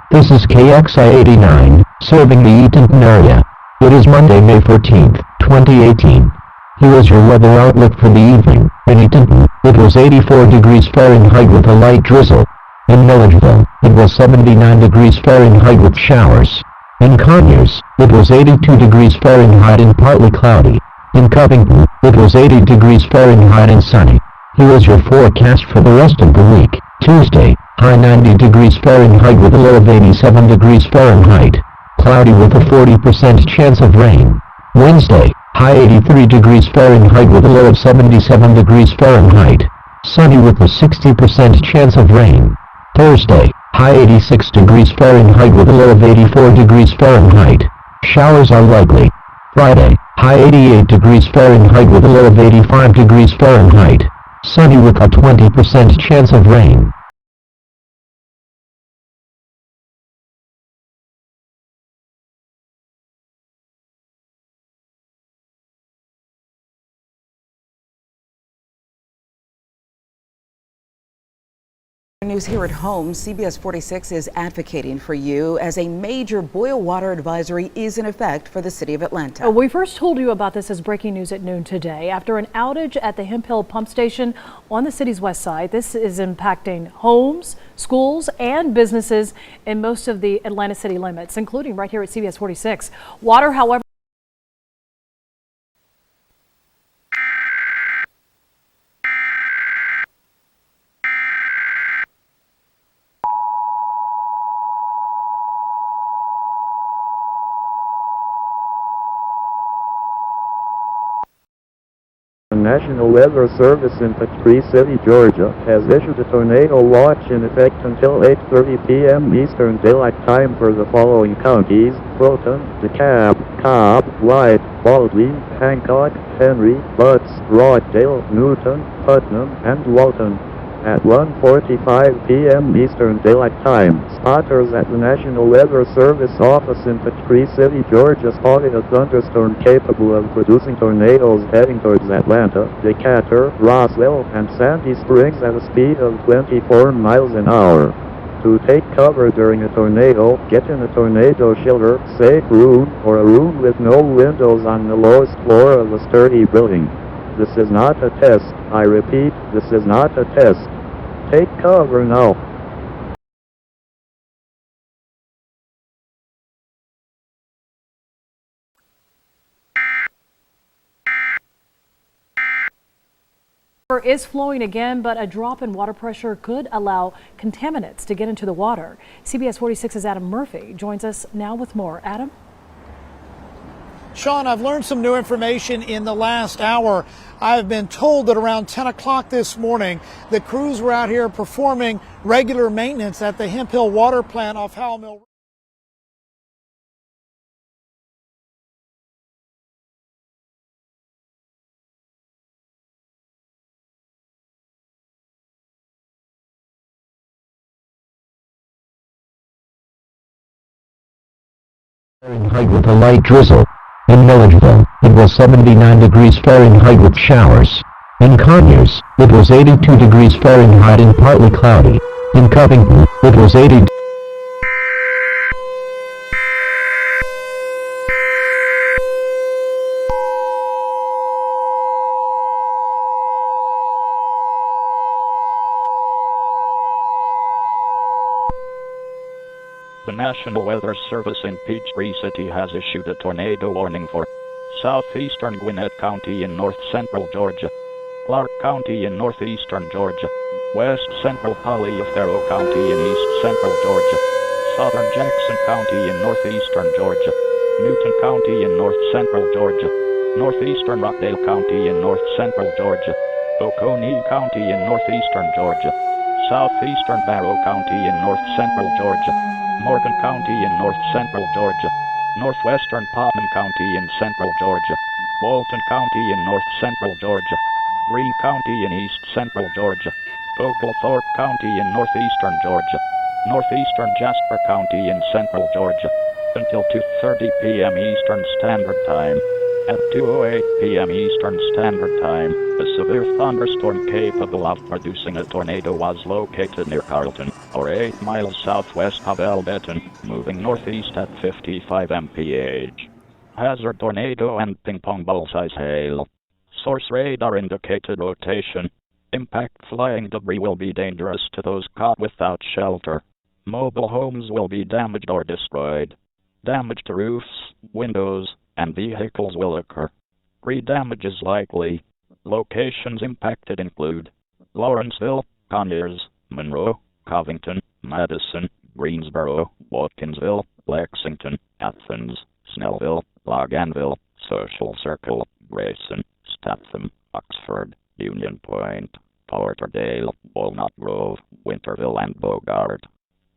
This is KXI-89, serving the Eatonton area. It is Monday, May 14th, 2018. Here is your weather outlook for the evening. In Eatonton, it was 84 degrees Fahrenheit with a light drizzle. In Milledgeville, it was 79 degrees Fahrenheit with showers. In Conyers, it was 82 degrees Fahrenheit and partly cloudy. In Covington, it was 80 degrees Fahrenheit and sunny. Here is your forecast for the rest of the week. Tuesday, high 90 degrees Fahrenheit with a low of 87 degrees Fahrenheit. Cloudy with a 40% chance of rain. Wednesday, high 83 degrees Fahrenheit with a low of 77 degrees Fahrenheit. Sunny with a 60% chance of rain. Thursday, high 86 degrees Fahrenheit with a low of 84 degrees Fahrenheit. Showers are likely. Friday, high 88 degrees Fahrenheit with a low of 85 degrees Fahrenheit. Sunny with a 20% chance of rain. News here at home, CBS 46 is advocating for you as a major boil water advisory is in effect for the city of Atlanta. We first told you about this as breaking news at noon today. After an outage at the Hemphill pump station on the city's west side, this is impacting homes, schools, and businesses in most of the Atlanta city limits, including right here at CBS 46. Water, however, The National Weather Service in Peachtree City, Georgia, has issued a tornado watch in effect until 8:30 p.m. Eastern Daylight Time for the following counties: Fulton, DeKalb, Cobb, White, Baldwin, Hancock, Henry, Butts, Rockdale, Newton, Putnam, and Walton. At 1:45 p.m. Eastern Daylight Time, spotters at the National Weather Service office in Peachtree City, Georgia spotted a thunderstorm capable of producing tornadoes heading towards Atlanta, Decatur, Roswell, and Sandy Springs at a speed of 24 miles an hour. To take cover during a tornado, get in a tornado shelter, safe room, or a room with no windows on the lowest floor of a sturdy building. This is not a test. I repeat, this is not a test. Take cover now. is flowing again, but a drop in water pressure could allow contaminants to get into the water. CBS 46's Adam Murphy joins us now with more. Adam? Sean, I've learned some new information in the last hour. I've been told that around 10 o'clock this morning, the crews were out here performing regular maintenance at the Hemphill water plant off Howell Mill. Fahrenheit with a light drizzle. In Milledgeville, it was 79 degrees Fahrenheit with showers. In Conyers, it was 82 degrees Fahrenheit and partly cloudy. In Covington, it was 80. The National Weather Service in Peachtree City has issued a tornado warning for southeastern Gwinnett County in north-central Georgia, Clark County in northeastern Georgia, west-central Palaieothero County in east-central Georgia, southern Jackson County in northeastern Georgia, Newton County in north-central Georgia, northeastern Rockdale County in north-central Georgia, Oconee County in northeastern Georgia, southeastern Barrow County in north-central Georgia, Morgan County in north-central Georgia, northwestern Putnam County in central Georgia, Walton County in north-central Georgia, Greene County in east-central Georgia, Oglethorpe County in northeastern Georgia, northeastern Jasper County in central Georgia, until 2:30 p.m. Eastern Standard Time. At 2:08 p.m. Eastern Standard Time, a severe thunderstorm capable of producing a tornado was located near Carlton, or 8 miles southwest of Elbeton, moving northeast at 55 mph. Hazard tornado and ping-pong ball-size hail. Source radar indicated rotation. Impact flying debris will be dangerous to those caught without shelter. Mobile homes will be damaged or destroyed. Damage to roofs, windows, and vehicles will occur. Damage is likely. Locations impacted include Lawrenceville, Conyers, Monroe, Covington, Madison, Greensboro, Watkinsville, Lexington, Athens, Snellville, Loganville, Social Circle, Grayson, Statham, Oxford, Union Point, Porterdale, Walnut Grove, Winterville, and Bogart.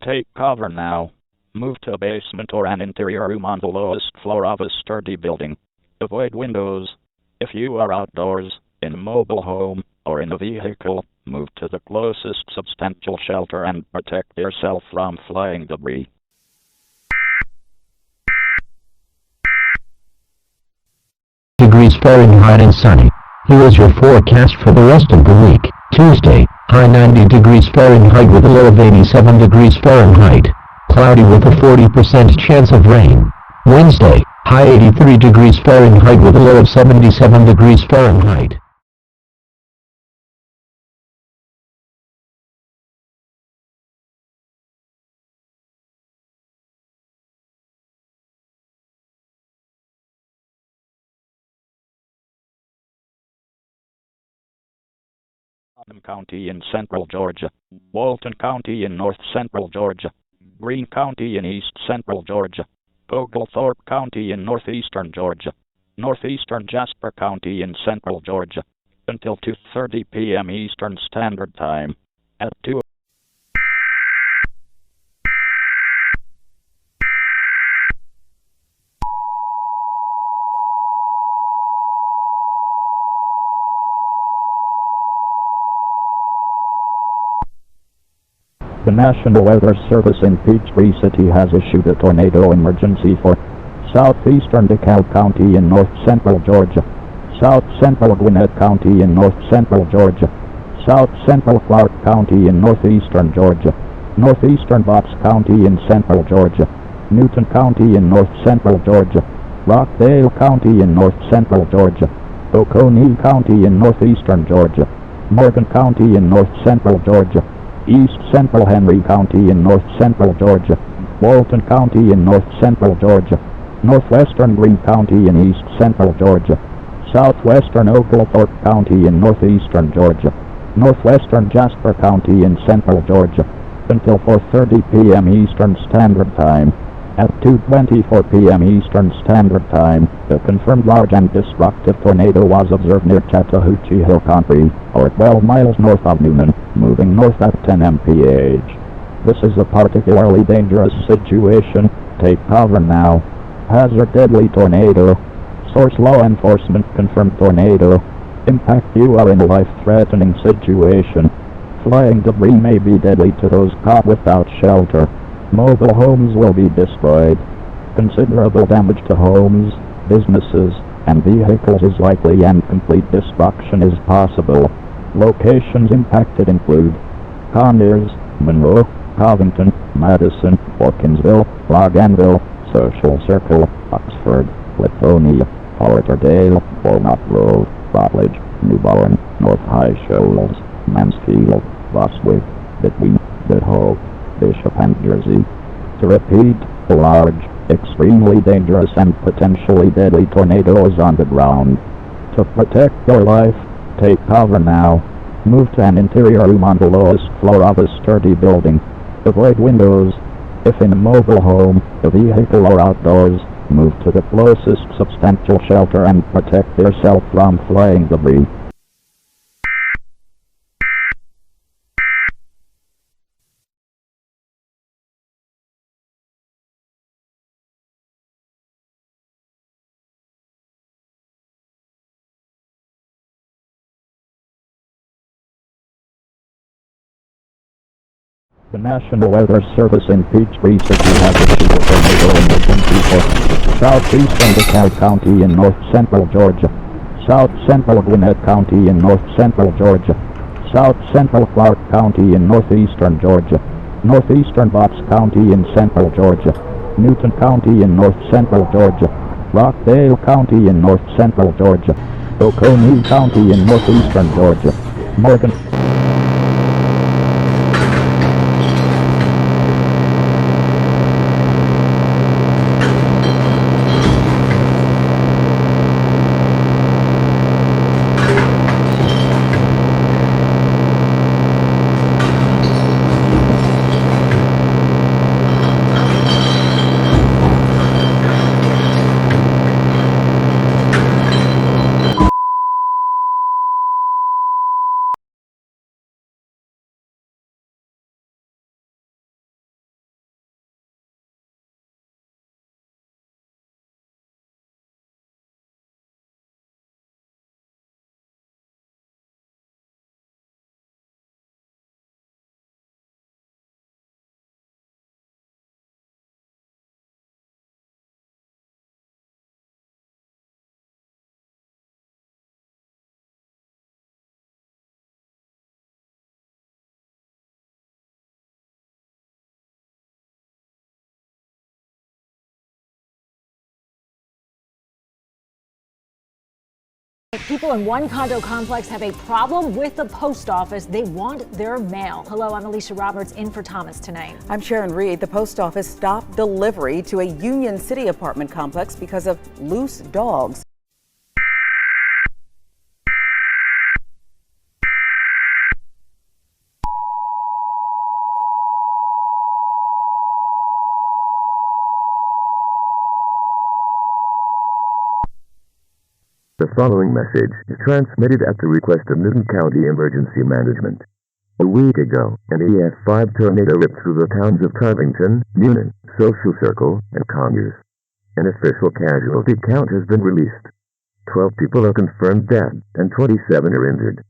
Take cover now. Move to a basement or an interior room on the lowest floor of a sturdy building. Avoid windows. If you are outdoors, in a mobile home, or in a vehicle, move to the closest substantial shelter and protect yourself from flying debris. Degrees Fahrenheit and sunny. Here is your forecast for the rest of the week. Tuesday, high 90 degrees Fahrenheit with a low of 87 degrees Fahrenheit. Cloudy with a 40% chance of rain. Wednesday, high 83 degrees Fahrenheit with a low of 77 degrees Fahrenheit. Putnam County in central Georgia, Walton County in north central Georgia, Greene County in east central Georgia, Oglethorpe County in northeastern Georgia, northeastern Jasper County in central Georgia, until 2:30 p.m. Eastern Standard Time. At 2 The National Weather Service in Peachtree City has issued a tornado emergency for southeastern DeKalb County in north central Georgia, south central Gwinnett County in north central Georgia, south central Clark County in northeastern Georgia, northeastern Botts County in central Georgia, Newton County in north central Georgia, Rockdale County in north central Georgia, Oconee County in northeastern Georgia, Morgan County in north central Georgia, East Central Henry County in north central Georgia, Walton County in north central Georgia, northwestern Greene County in east central Georgia, southwestern Oglethorpe County in northeastern Georgia, northwestern Jasper County in central Georgia, until 4:30 p.m. Eastern Standard Time. At 2:24 p.m. Eastern Standard Time, a confirmed large and destructive tornado was observed near Chattahoochee Hill Country, or 12 miles north of Newnan, moving north at 10 mph. This is a particularly dangerous situation. Take cover now. Hazard deadly tornado. Source law enforcement confirmed tornado. Impact: you are in a life-threatening situation. Flying debris may be deadly to those caught without shelter. Mobile homes will be destroyed. Considerable damage to homes, businesses, and vehicles is likely, and complete destruction is possible. Locations impacted include Conyers, Monroe, Covington, Madison, Watkinsville, Loganville, Social Circle, Oxford, Lithonia, Porterdale, Walnut Grove, Rutledge, Newborn, North High Shoals, Mansfield, Boswick, between Hope, Bishop, and Jersey. To repeat, a large, extremely dangerous, and potentially deadly tornado is on the ground. To protect your life, take cover now. Move to an interior room on the lowest floor of a sturdy building. Avoid windows. If in a mobile home, a vehicle, or outdoors, move to the closest substantial shelter and protect yourself from flying debris. The National Weather Service in Peachtree City has issued a tornado emergency for southeastern DeKalb County in north-central Georgia, south-central Gwinnett County in north-central Georgia, south-central Clark County in northeastern Georgia, northeastern Botts County in central Georgia, Newton County in north-central Georgia, Rockdale County in north-central Georgia, Oconee County in northeastern Georgia, Morgan. People in one condo complex have a problem with the post office. They want their mail. Hello, I'm Alicia Roberts in for Thomas tonight. I'm Sharon Reed. The post office stopped delivery to a Union City apartment complex because of loose dogs. The following message is transmitted at the request of Newton County Emergency Management. A week ago, an EF 5 tornado ripped through the towns of Covington, Newnan, Social Circle, and Conyers. An official casualty count has been released. 12 people are confirmed dead, and 27 are injured.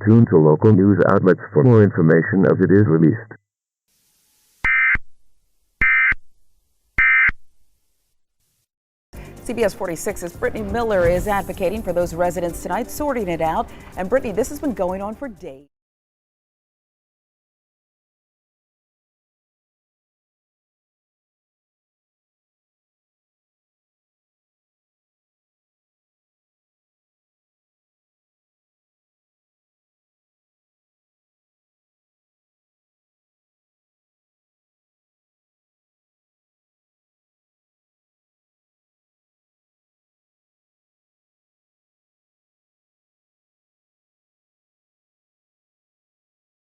Tune to local news outlets for more information as it is released. CBS 46's Brittany Miller is advocating for those residents tonight, sorting it out. And Brittany, this has been going on for days.